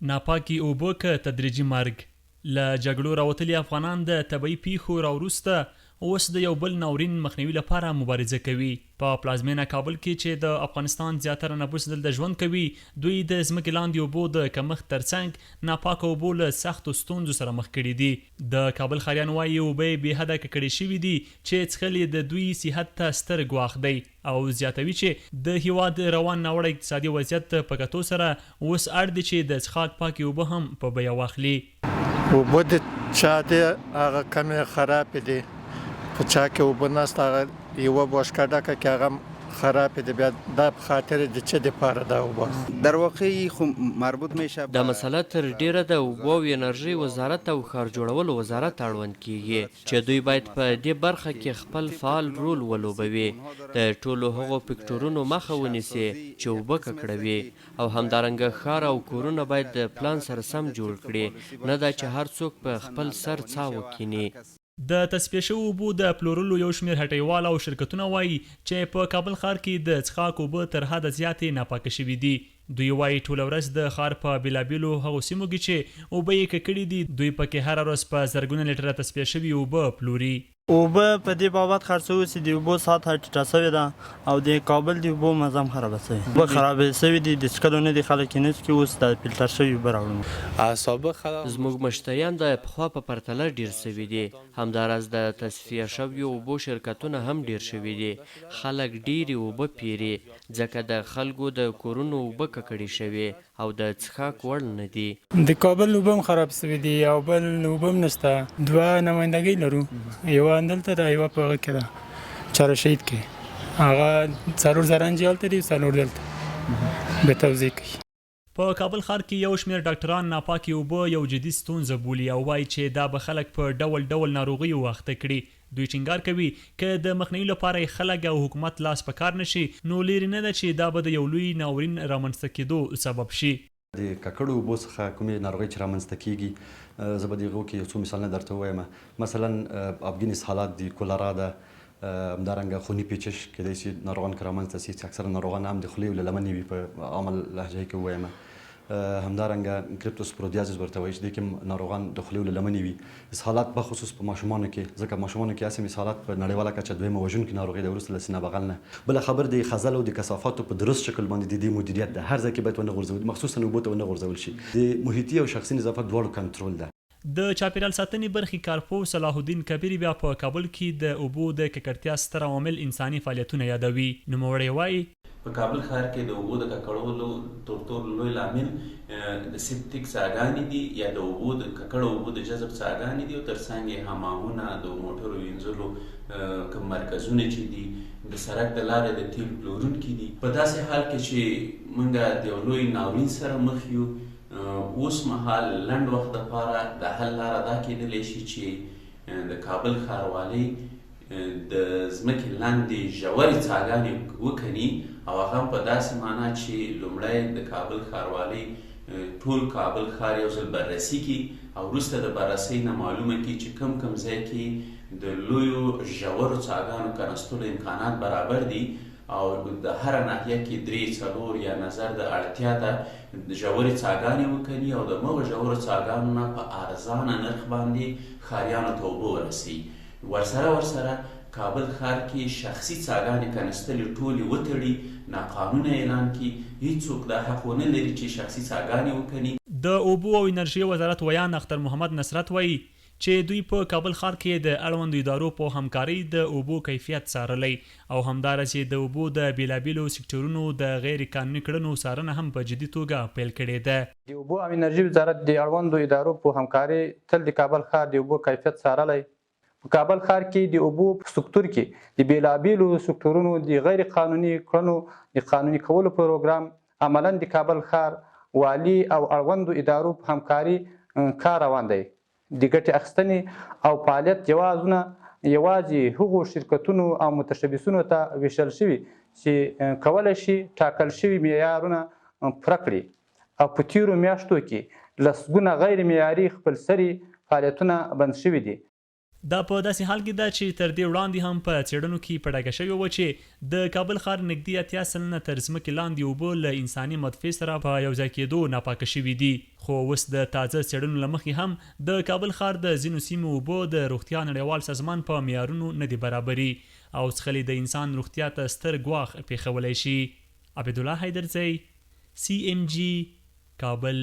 ناپاکي اوبه که تدریجي مرګ. له جګړو راوتلي افغانان د طبعي پیښو راوروسته اوس د یو بل ناورین مخنیوي لپاره مبارزه کوي. په پلازمینه کابل کې چې د افغانستان زیاتره نفوس دلته ژوند کوي، دوی د ځمکې لاندې اوبو د کمښت ترڅنګ ناپاکه اوبو له سختو ستونزو سره مخ کړي دي. د کابل ښاریان وایي اوبه یې بې حده ککړې شوي دي چې څښل یې د دوی صحت ته ستر ګواښ دی، او زیاتوي چې د هیواد روان ناوړه اقتصادي وضعیت په کتو سره اوس اړ دي چې د څښاک پاکې اوبه هم په بیه واخلي. اوبه د چا دی هغه کمې خرابې دي، په چا کې اوبه نشته هغه یوه بوشکه ډکه کې هغه خرابې دي. بیا دا په خاطر د څه دپاره دا اوبه در واقع خو مربوط میشه دا مسله تر ډیره د اوبو او انرژي وزارت او ښار جوړولو وزارت اړوند کیږي چې دوی باید په دې برخه کې خپل فعال رول ولوبوي، د ټولو هغو فکټورونو مخه ونیسي چې اوبه ککړوي، او همدارنګه ښار او کورونه باید د پلان سره سم جوړ کړي، نه دا چې هر څوک په خپل سر څا وکیني. د تصفیه شوو اوبو د پلورلو یو شمېر هټیوال او شرکتونه وایي چې په کابل ښار کې د څښاک اوبه تر حده زیاتې ناپاکه شوي دي. دوی وایي ټوله ورځ د ښار په بېلابېلو هغو سیمو کې چې اوبه یې ککړې دي، دوی پکې هره ورځ په زرګونه لیټره تصفیه شوي اوبه پلوري. اوبه په دې بابت خرڅوي چې د اوبو سطحه ټیټه شوې ده او د کابل د اوبو منظم خرابه شوې. اوبه خرابې شوي دي، د څښلو نه دي، خلک یې نه څښي، اوس د فلټر شوي اوبه راوړو. زموږ مشتریان د پخوا په پرتله ډیر شوي دي، همداراز د تصفیه شویو اوبو شرکتونه هم ډیر شوي دي. خلک ډیرې اوبه پیري ځکه د خلکو د کورونو اوبه ککړې شوي او د څښاک وړ نه دي. د کابل اوبه هم خراب شوي دي او بل اوبه هم نشته. دوه نمایندګۍ لرو، یوه دلته ده، یوه په هغه کې ده چاره شهید کې، هغه څلور زرنجې هلته دي، څلور دلته به توضیح کوي. په کابل ښار کې یو شمېر ډاکټران ناپاکې اوبه یو جدي ستونزه بولي او وایي چې دا به خلک په ډول ډول ناروغیو اخته کړي. دوی ټینګار کوي که د مخنیوي لپاره یې خلک او حکومت لاس په کار نشي، نو لرې نه ده چې دا به د یو لوی ناورین رامنځته کېدو سبب شي. د ککړو اوبو څخه کومې ناروغۍ چې رامنځته کیږي، زه به د هغو کې یو څو مثالونه درته ووایم. مثلا افغان اسهالات دي، کولرا ده، همدارنګه خوني پیچش کیدای شي ناروغان که رامنځته شي، چې اکثره ناروغان هم د خولې له لمنې وي په عامه لهجه کې ووایم. همدارنګه کریپتوسپورودیازیس ورته وایي چې دې کې ناروغان د خولې له لمنې وي. اسهالات بخصوص په ماشومانو کې، ځکه ماشومانو کې هسې اسهالات په نړیواله کچه دویمه وژونکې ناروغي ده وروسته له سینه بغل نه. بله خبر د خزل او د کثافاتو په درست شکل باندې د دې مدیریت ده، هر ځای کې باید ونه غورځول، مخصوصا اوبو ته ونه غورځول شي. د محیطي او شخصي نظافت دواړو کنټرول ده. د چاپیریال ساتنې برخې کارپوه صلاح الدین کبیر بیا په کابل کې د اوبو د ککړتیا ستر عوامل انساني فعالیتونه یادوي. نوموړی وایي په کابل ښار کې د اوبو د ککړولو تر ټولو لوی لامل د سپټیک څاګانې دي، یا د اوبو د ککړو اوبو د جذب څاګانې دي، او ترڅنګ یې حمامونه، د موټرو وینځلو کوم مرکزونه چې دي، د سړک د لارې د تیل پلورونکي دي. په داسې حال کې چې موږ د یو لوی ناورین سره مخ یو، اوس مهال لنډ وخت دپاره د حل لاره دا کیدلی شي چې د کابل ښاروالۍ د ځمکې لاندې ژورې څاګانې وکني، او هغه هم په داسې معنا چې لومړی د کابل ښاروالۍ ټول کابل ښار یو ځل بررسي کړي، او وروسته د بررسۍ نه معلومه کړي چې کوم ځای کې د لویو ژورو څاګانو کنستلو امکانات برابر دي، او د هره ناحیه کې 3-4 یا نظر د اړتیا ته د ژورې څاګانې وکني، او د مغو ژورو څاګانو نه په ارزانه نرخ باندې ښاریانو ته اوبه ورسوي. ورسره کابل ښار کې شخصي څاګانې کنستلې ټولې وتړي، ناقانونه اعلان کړي، هیڅوک دا حق ونه لري چې شخصي څاګانې وکني. د اوبو او انرژي وزارت ویان اختر محمد نصرت وایي چې دوی په کابل ښار کې د اړوندو ادارو په همکارۍ د اوبو کیفیت څارلی، او همداراز د اوبو د بېلابېلو سکتورونو د غیر قانوني کړنو څارنه هم په جدي توګه پیل کړې ده. د اوبو او انرژي وزارت د اړوندو ادارو په همکارۍ تل د کابل ښار د اوبو کیفیت څارلی. په کابل ښار کې د اوبو په سکتور کې د بېلابېلو سکتورونو د غیر قانوني کړنو د قانوني کولو پروګرام عملاً د کابل ښار والي او اړوندو ادارو په همکاري کار روان دی. د ګټې اخیستنې او فعالیت یوازې هغو شرکتونو او متشبثینو ته ویشل شوي چې کولی شي ټاکل شوي معیارونه پوره کړي، او په تیرو میاشتو کې لسګونه غیر معیاري خپلسري فعالیتونه بند شوي دي. دا په داسې حال کې ده چې تر دې وړاندې هم په څېړنو کې په ډاګه شوې وه چې د کابل ښار نږدې 80 سلنه تر ځمکې لاندې اوبه له انساني مدفع سره په یوځای کېدو ناپاکه شوي دي. خو اوس د تازه څېړنو له مخې هم د کابل ښار د ځینو سیمو اوبه د روغتیا نړیوال سازمان په معیارونو نه دي برابري او څښل د انسان روغتیا ته ستر ګواښ پېښولی شي. عبدالله حیدرزی CMG کابل.